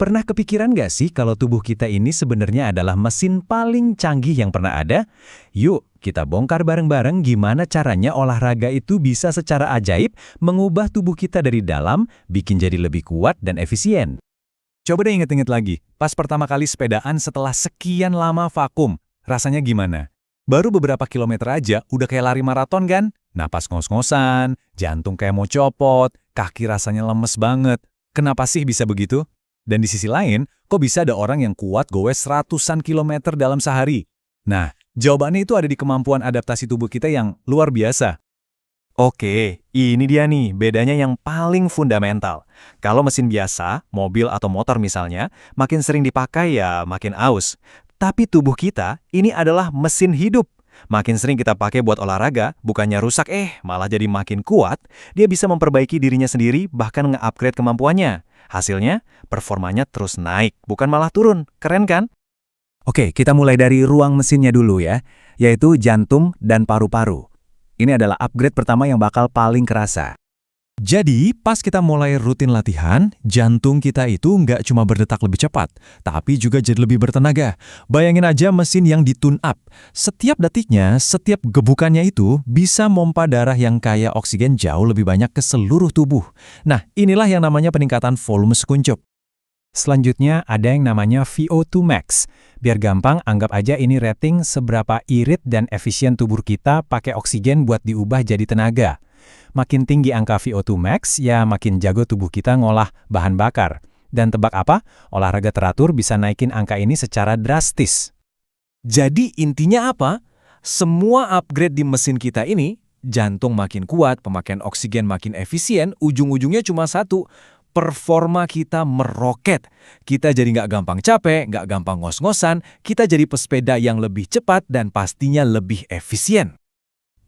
Pernah kepikiran nggak sih kalau tubuh kita ini sebenarnya adalah mesin paling canggih yang pernah ada? Yuk, kita bongkar bareng-bareng gimana caranya olahraga itu bisa secara ajaib mengubah tubuh kita dari dalam, bikin jadi lebih kuat dan efisien. Coba deh inget-inget lagi, pas pertama kali sepedaan setelah sekian lama vakum, rasanya gimana? Baru beberapa kilometer aja udah kayak lari maraton kan? Napas ngos-ngosan, jantung kayak mau copot, kaki rasanya lemes banget. Kenapa sih bisa begitu? Dan di sisi lain, kok bisa ada orang yang kuat gowes ratusan kilometer dalam sehari? Nah, jawabannya itu ada di kemampuan adaptasi tubuh kita yang luar biasa. Oke, ini dia nih bedanya yang paling fundamental. Kalau mesin biasa, mobil atau motor misalnya, makin sering dipakai ya makin aus. Tapi tubuh kita ini adalah mesin hidup. Makin sering kita pakai buat olahraga, bukannya rusak malah jadi makin kuat, dia bisa memperbaiki dirinya sendiri bahkan nge-upgrade kemampuannya. Hasilnya, performanya terus naik, bukan malah turun. Keren kan? Oke, kita mulai dari ruang mesinnya dulu ya, yaitu jantung dan paru-paru. Ini adalah upgrade pertama yang bakal paling kerasa. Jadi, pas kita mulai rutin latihan, jantung kita itu nggak cuma berdetak lebih cepat, tapi juga jadi lebih bertenaga. Bayangin aja mesin yang di-tune up. Setiap detiknya, setiap gebukannya itu bisa mompa darah yang kaya oksigen jauh lebih banyak ke seluruh tubuh. Nah, inilah yang namanya peningkatan volume sekuncup. Selanjutnya ada yang namanya VO2 max. Biar gampang, anggap aja ini rating seberapa irit dan efisien tubuh kita pakai oksigen buat diubah jadi tenaga. Makin tinggi angka VO2 max, ya makin jago tubuh kita ngolah bahan bakar. Dan tebak apa? Olahraga teratur bisa naikin angka ini secara drastis. Jadi intinya apa? Semua upgrade di mesin kita ini, jantung makin kuat, pemakaian oksigen makin efisien, ujung-ujungnya cuma satu, performa kita meroket. Kita jadi nggak gampang capek, nggak gampang ngos-ngosan, kita jadi pesepeda yang lebih cepat dan pastinya lebih efisien.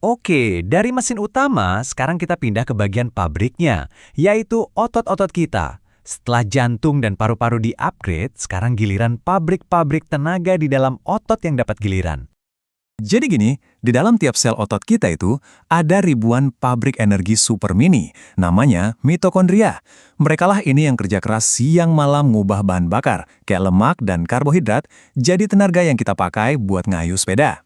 Oke, dari mesin utama, sekarang kita pindah ke bagian pabriknya, yaitu otot-otot kita. Setelah jantung dan paru-paru di-upgrade, sekarang giliran pabrik-pabrik tenaga di dalam otot yang dapat giliran. Jadi gini, di dalam tiap sel otot kita itu ada ribuan pabrik energi super mini, namanya mitokondria. Merekalah ini yang kerja keras siang malam ngubah bahan bakar, kayak lemak dan karbohidrat, jadi tenaga yang kita pakai buat ngayuh sepeda.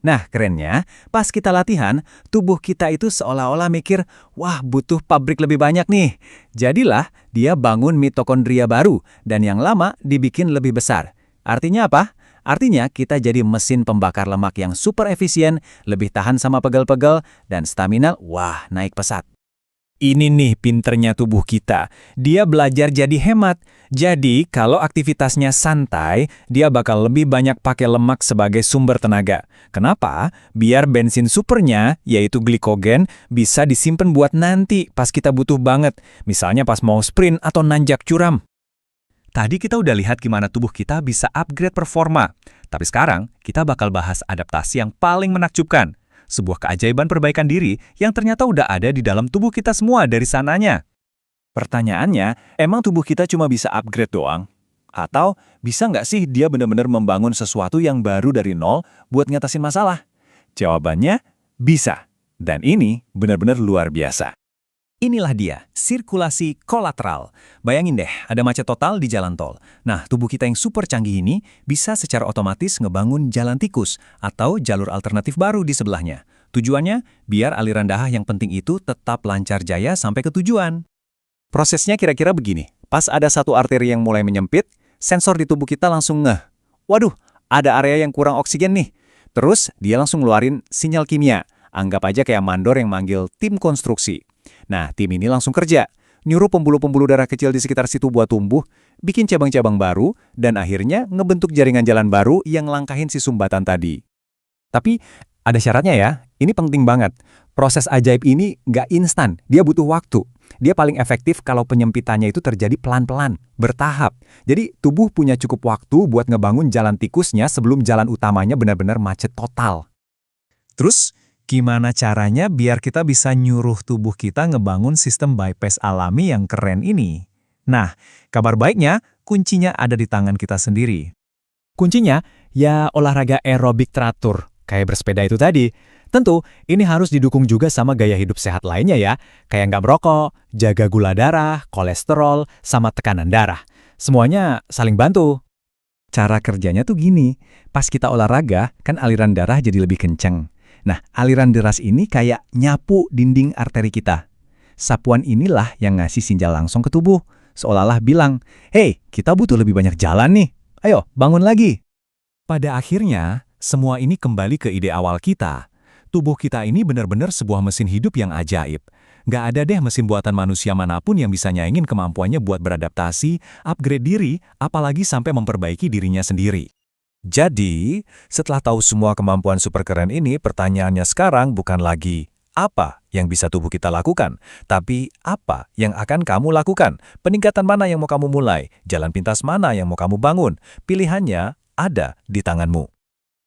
Nah, kerennya, pas kita latihan, tubuh kita itu seolah-olah mikir, wah butuh pabrik lebih banyak nih. Jadilah, dia bangun mitokondria baru, dan yang lama dibikin lebih besar. Artinya apa? Artinya kita jadi mesin pembakar lemak yang super efisien, lebih tahan sama pegel-pegel, dan stamina, wah naik pesat. Ini nih pinternya tubuh kita. Dia belajar jadi hemat. Jadi, kalau aktivitasnya santai, dia bakal lebih banyak pakai lemak sebagai sumber tenaga. Kenapa? Biar bensin supernya, yaitu glikogen, bisa disimpan buat nanti pas kita butuh banget. Misalnya pas mau sprint atau nanjak curam. Tadi kita udah lihat gimana tubuh kita bisa upgrade performa. Tapi sekarang, kita bakal bahas adaptasi yang paling menakjubkan. Sebuah keajaiban perbaikan diri yang ternyata udah ada di dalam tubuh kita semua dari sananya. Pertanyaannya, emang tubuh kita cuma bisa upgrade doang? Atau bisa nggak sih dia benar-benar membangun sesuatu yang baru dari nol buat ngatasin masalah? Jawabannya, bisa. Dan ini benar-benar luar biasa. Inilah dia, sirkulasi kolateral. Bayangin deh, ada macet total di jalan tol. Nah, tubuh kita yang super canggih ini bisa secara otomatis ngebangun jalan tikus atau jalur alternatif baru di sebelahnya. Tujuannya, biar aliran darah yang penting itu tetap lancar jaya sampai ke tujuan. Prosesnya kira-kira begini. Pas ada satu arteri yang mulai menyempit, sensor di tubuh kita langsung ngeh. Waduh, ada area yang kurang oksigen nih. Terus, dia langsung ngeluarin sinyal kimia. Anggap aja kayak mandor yang manggil tim konstruksi. Nah, tim ini langsung kerja, nyuruh pembuluh-pembuluh darah kecil di sekitar situ buat tumbuh, bikin cabang-cabang baru, dan akhirnya ngebentuk jaringan jalan baru yang langkahin si sumbatan tadi. Tapi, ada syaratnya ya, ini penting banget. Proses ajaib ini nggak instan, dia butuh waktu. Dia paling efektif kalau penyempitannya itu terjadi pelan-pelan, bertahap. Jadi, tubuh punya cukup waktu buat ngebangun jalan tikusnya sebelum jalan utamanya benar-benar macet total. Terus, gimana caranya biar kita bisa nyuruh tubuh kita ngebangun sistem bypass alami yang keren ini? Nah, kabar baiknya, kuncinya ada di tangan kita sendiri. Kuncinya, ya olahraga aerobik teratur, kayak bersepeda itu tadi. Tentu, ini harus didukung juga sama gaya hidup sehat lainnya ya, kayak nggak merokok, jaga gula darah, kolesterol, sama tekanan darah. Semuanya saling bantu. Cara kerjanya tuh gini, pas kita olahraga, kan aliran darah jadi lebih kenceng. Nah, aliran deras ini kayak nyapu dinding arteri kita. Sapuan inilah yang ngasih sinyal langsung ke tubuh, seolah-olah bilang, "Hei, kita butuh lebih banyak jalan nih. Ayo, bangun lagi." Pada akhirnya, semua ini kembali ke ide awal kita. Tubuh kita ini benar-benar sebuah mesin hidup yang ajaib. Nggak ada deh mesin buatan manusia manapun yang bisa nyaingin kemampuannya buat beradaptasi, upgrade diri, apalagi sampai memperbaiki dirinya sendiri. Jadi, setelah tahu semua kemampuan super keren ini, pertanyaannya sekarang bukan lagi apa yang bisa tubuh kita lakukan, tapi apa yang akan kamu lakukan? Peningkatan mana yang mau kamu mulai? Jalan pintas mana yang mau kamu bangun? Pilihannya ada di tanganmu.